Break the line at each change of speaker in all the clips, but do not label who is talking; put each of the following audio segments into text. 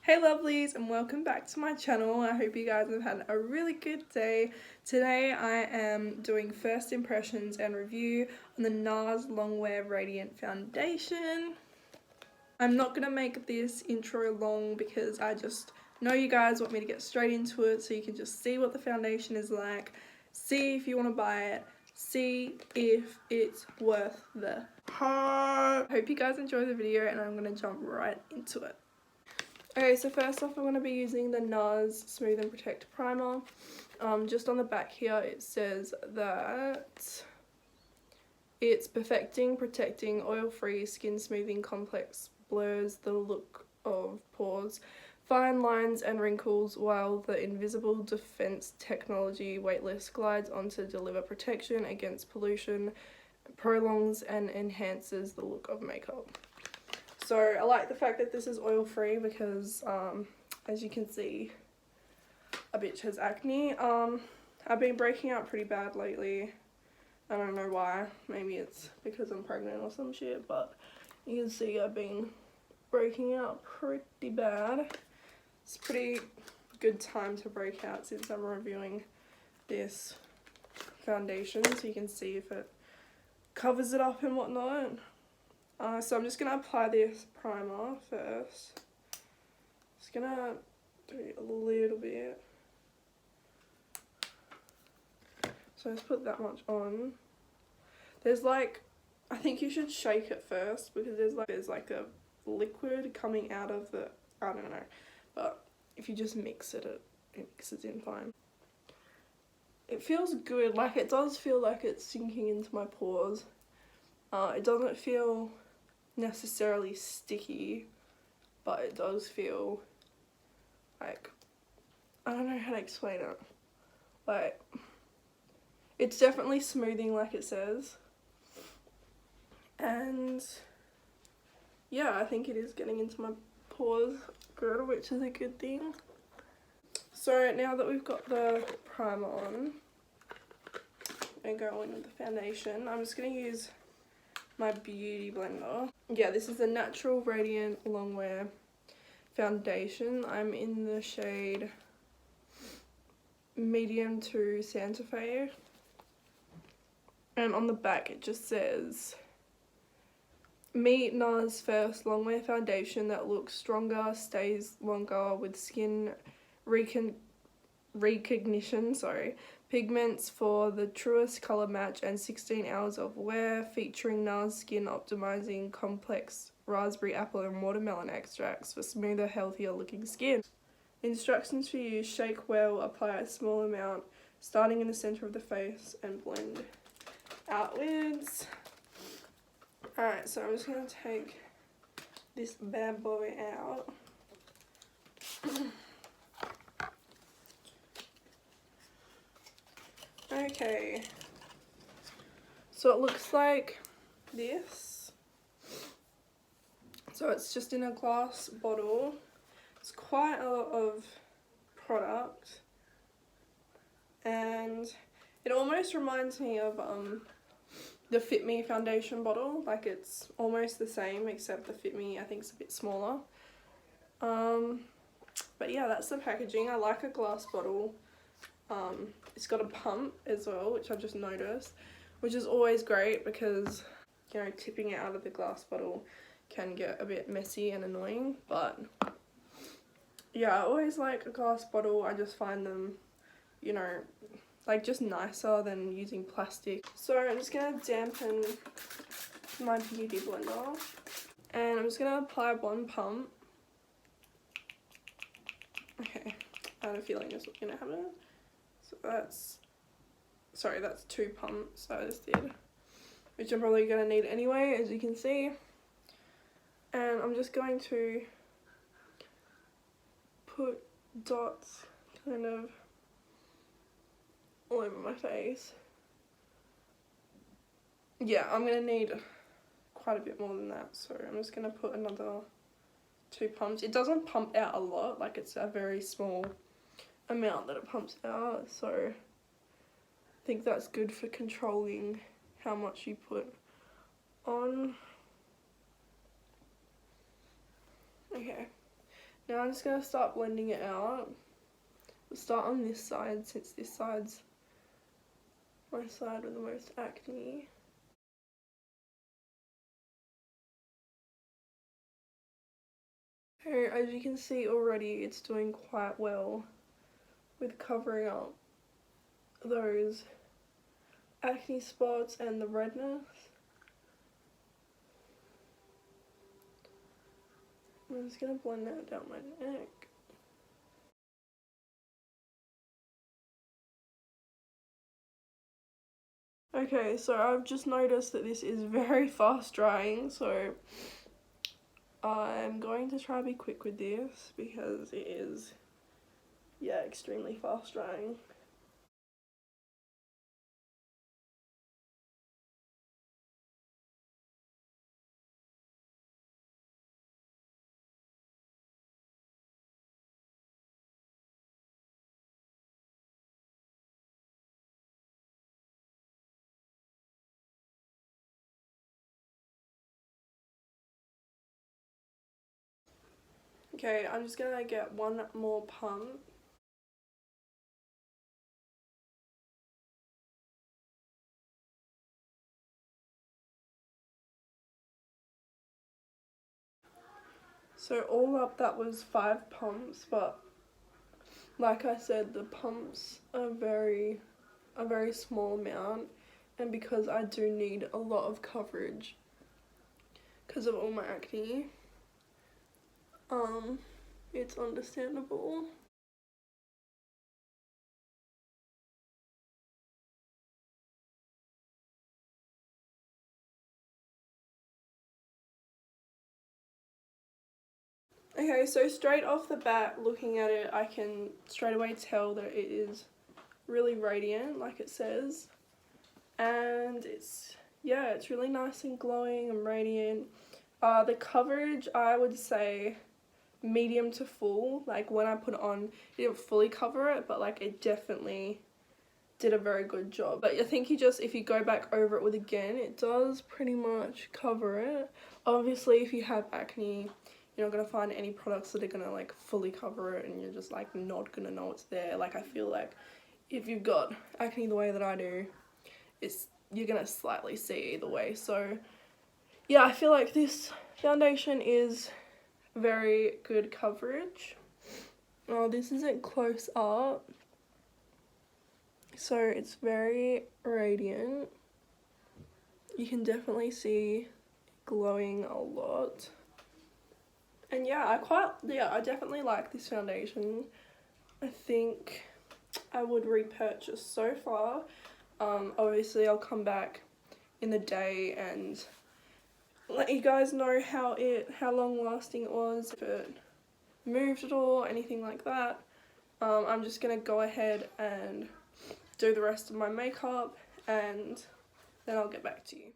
Hey lovelies, and welcome back to my channel. I hope you guys have had a really good day. Today I am doing first impressions and review on the Nars Longwear Radiant Foundation. I'm not going to make this intro long because I just know you guys want me to get straight into it so you can just see what the foundation is like, see if you want to buy it, see if it's worth the hype. Hope you guys enjoy the video and I'm going to jump right into it. Okay, so first off I'm going to be using the Nars Smooth and Protect Primer. Just on the back here it says that it's perfecting, protecting, oil-free, skin smoothing complex blurs the look of pores, fine lines and wrinkles, while the invisible defense technology weightless glides on to deliver protection against pollution, prolongs and enhances the look of makeup. So I like the fact that this is oil free because as you can see, a bitch has acne. I've been breaking out pretty bad lately. I don't know why, maybe it's because I'm pregnant or some shit, but you can see I've been breaking out pretty bad. It's a pretty good time to break out since I'm reviewing this foundation, so you can see if it covers it up and whatnot. So I'm just going to apply this primer first. Just going to do a little bit. So let's put that much on. There's like, I think you should shake it first because there's like a liquid coming out of the, I don't know. But if you just mix it, it mixes in fine. It feels good, like it does feel like it's sinking into my pores. It doesn't feel necessarily sticky, but it does feel like, I don't know how to explain it, like it's definitely smoothing like it says, and yeah, I think it is getting into my pores good, which is a good thing. So now that we've got the primer on and go in with the foundation, I'm just going to use my beauty blender. Yeah, this is the Natural Radiant Longwear Foundation. I'm in the shade Medium to Santa Fe. And on the back it just says, meet Nars first longwear foundation that looks stronger, stays longer with skin recognition, pigments for the truest colour match and 16 hours of wear, featuring Nars skin optimizing complex raspberry, apple and watermelon extracts for smoother, healthier looking skin. Instructions for use: shake well, apply a small amount starting in the centre of the face and blend outwards. Alright, so I'm just going to take this bad boy out. Okay, so it looks like this. So it's just in a glass bottle. It's quite a lot of product, and it almost reminds me of the Fit Me foundation bottle. Like it's almost the same, except the Fit Me I think is a bit smaller. But yeah, that's the packaging. I like a glass bottle. It's got a pump as well, which I've just noticed, which is always great because, you know, tipping it out of the glass bottle can get a bit messy and annoying. But yeah, I always like a glass bottle. I just find them, you know, like just nicer than using plastic. So I'm just going to dampen my beauty blender and I'm just going to apply one pump. Okay, I had a feeling this was going to happen. So that's 2 pumps I just did, which I'm probably going to need anyway, as you can see. And I'm just going to put dots kind of all over my face. Yeah, I'm going to need quite a bit more than that, so I'm just going to put another 2 pumps. It doesn't pump out a lot, like it's a very small amount that it pumps out, so I think that's good for controlling how much you put on. Okay, Now I'm just going to start blending it out. We'll start on this side since this side's my side with the most acne. Okay, as you can see already, it's doing quite well with covering up those acne spots and the redness. I'm just going to blend that down my neck. Okay, so I've just noticed that this is very fast drying, so I'm going to try to be quick with this because it is, yeah, extremely fast drying. Okay, I'm just gonna get one more pump. So all up that was 5 pumps, but like I said, the pumps are a very small amount, and because I do need a lot of coverage because of all my acne, it's understandable. Okay, so straight off the bat, looking at it, I can straight away tell that it is really radiant, like it says. And it's, yeah, it's really nice and glowing and radiant. The coverage, I would say medium to full. Like when I put it on, it didn't fully cover it, but like it definitely did a very good job. But I think if you go back over it with again, it does pretty much cover it. Obviously, if you have acne, you're not going to find any products that are going to like fully cover it, and you're just like not going to know it's there. Like I feel like if you've got acne the way that I do, you're going to slightly see either way. So yeah, I feel like this foundation is very good coverage. Oh, this isn't close up, so it's very radiant. You can definitely see glowing a lot. And yeah, I definitely like this foundation. I think I would repurchase so far. Obviously I'll come back in the day and let you guys know how long lasting it was, if it moved at all, anything like that. I'm just gonna go ahead and do the rest of my makeup, and then I'll get back to you.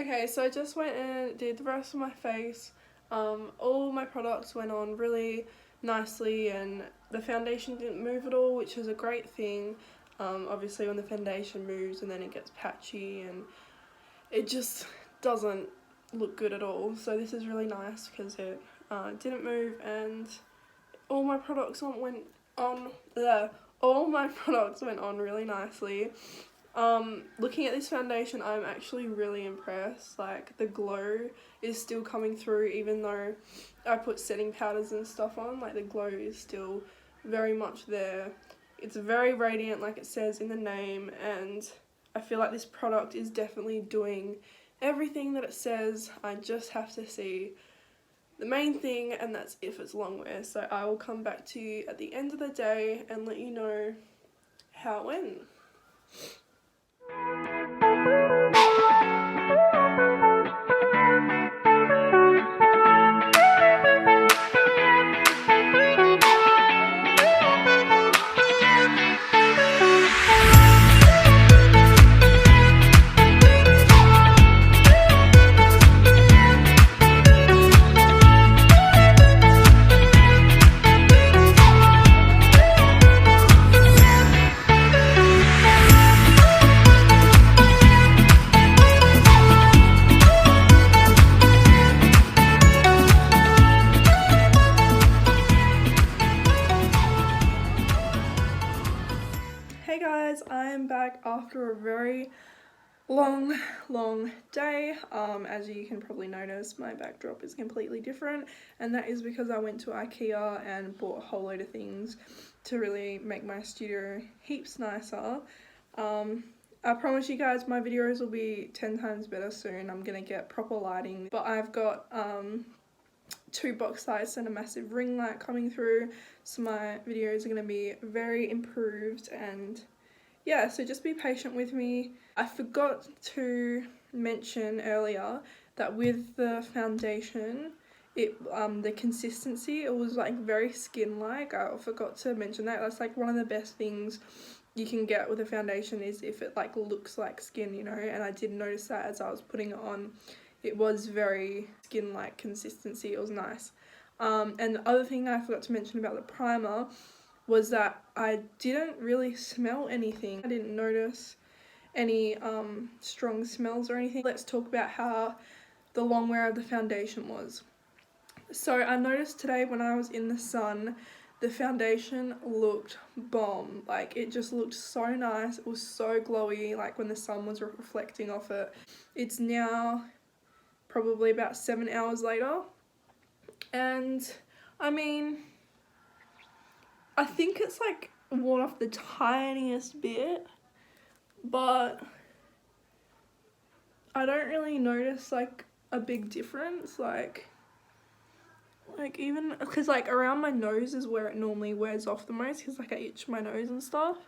Okay, so I just went and did the rest of my face. All my products went on really nicely and the foundation didn't move at all, which is a great thing. Obviously when the foundation moves and then it gets patchy and it just doesn't look good at all. So this is really nice because it didn't move and all my products went on. All my products went on really nicely. Looking at this foundation, I'm actually really impressed. Like, the glow is still coming through even though I put setting powders and stuff on. Like, the glow is still very much there. It's very radiant like it says in the name, and I feel like this product is definitely doing everything that it says. I just have to see the main thing, and that's if it's long wear. So I will come back to you at the end of the day and let you know how it went. Hey guys, I am back after a very long day. As you can probably notice, my backdrop is completely different, and that is because I went to IKEA and bought a whole load of things to really make my studio heaps nicer. I promise you guys my videos will be 10 times better soon. I'm gonna get proper lighting, but I've got 2 box lights and a massive ring light coming through, so my videos are going to be very improved. And yeah, so just be patient with me. I forgot to mention earlier that with the foundation, the consistency, it was like very skin like. I forgot to mention that. That's like one of the best things you can get with a foundation, is if it like looks like skin, you know. And I did notice that as I was putting it on. It was very skin-like consistency. It was nice. And the other thing I forgot to mention about the primer was that I didn't really smell anything. I didn't notice any strong smells or anything. Let's talk about how the long wear of the foundation was. So I noticed today when I was in the sun, the foundation looked bomb. Like, it just looked so nice. It was so glowy, like when the sun was reflecting off it. It's now probably about 7 hours later, and I mean, I think it's like worn off the tiniest bit, but I don't really notice like a big difference, like even because like around my nose is where it normally wears off the most, because like I itch my nose and stuff,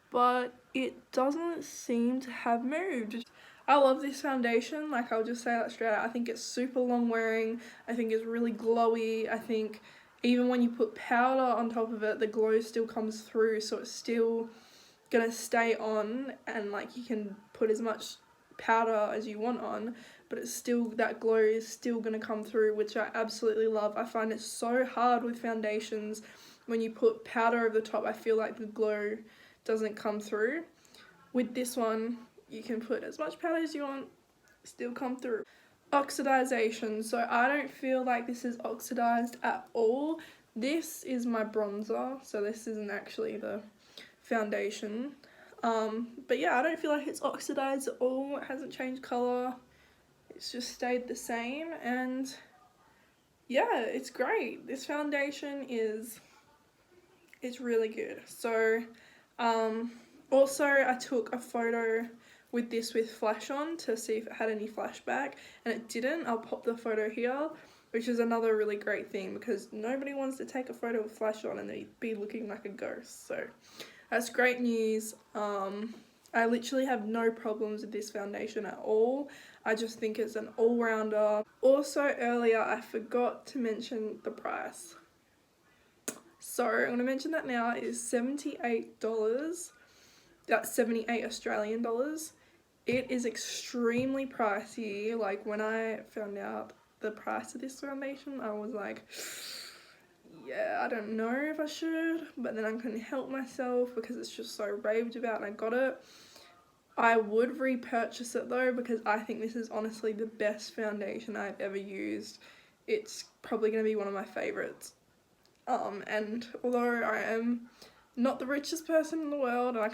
but it doesn't seem to have moved. I love this foundation, like I'll just say that straight out. I think it's super long wearing, I think it's really glowy, I think even when you put powder on top of it, the glow still comes through, so it's still gonna stay on, and like you can put as much powder as you want on, but it's still, that glow is still gonna come through, which I absolutely love. I find it so hard with foundations, when you put powder over the top, I feel like the glow doesn't come through. With this one, you can put as much powder as you want, still come through. Oxidization, so I don't feel like this is oxidized at all. This is my bronzer, so this isn't actually the foundation. But yeah, I don't feel like it's oxidized at all. It hasn't changed color, it's just stayed the same, and yeah, it's great. This foundation it's really good. So also I took a photo with this with flash on to see if it had any flashback, and it didn't. I'll pop the photo here, which is another really great thing, because nobody wants to take a photo with flash on and they'd be looking like a ghost. So that's great news. I literally have no problems with this foundation at all. I just think it's an all-rounder. Also earlier I forgot to mention the price, so I'm going to mention that now. It is $78. That's 78 Australian dollars. It is extremely pricey. Like, when I found out the price of this foundation, I was like, yeah, I don't know if I should, but then I couldn't help myself because it's just so raved about and I got it. I would repurchase it though, because I think this is honestly the best foundation I've ever used. It's probably going to be one of my favourites. And although I am not the richest person in the world and I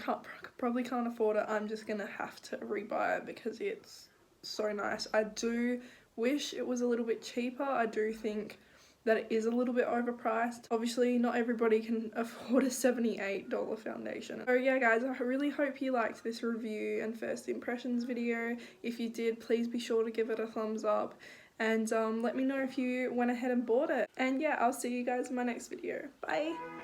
probably can't afford it, I'm just going to have to rebuy it because it's so nice. I do wish it was a little bit cheaper. I do think that it is a little bit overpriced. Obviously, not everybody can afford a $78 foundation. So yeah guys, I really hope you liked this review and first impressions video. If you did, please be sure to give it a thumbs up and let me know if you went ahead and bought it. And yeah, I'll see you guys in my next video. Bye!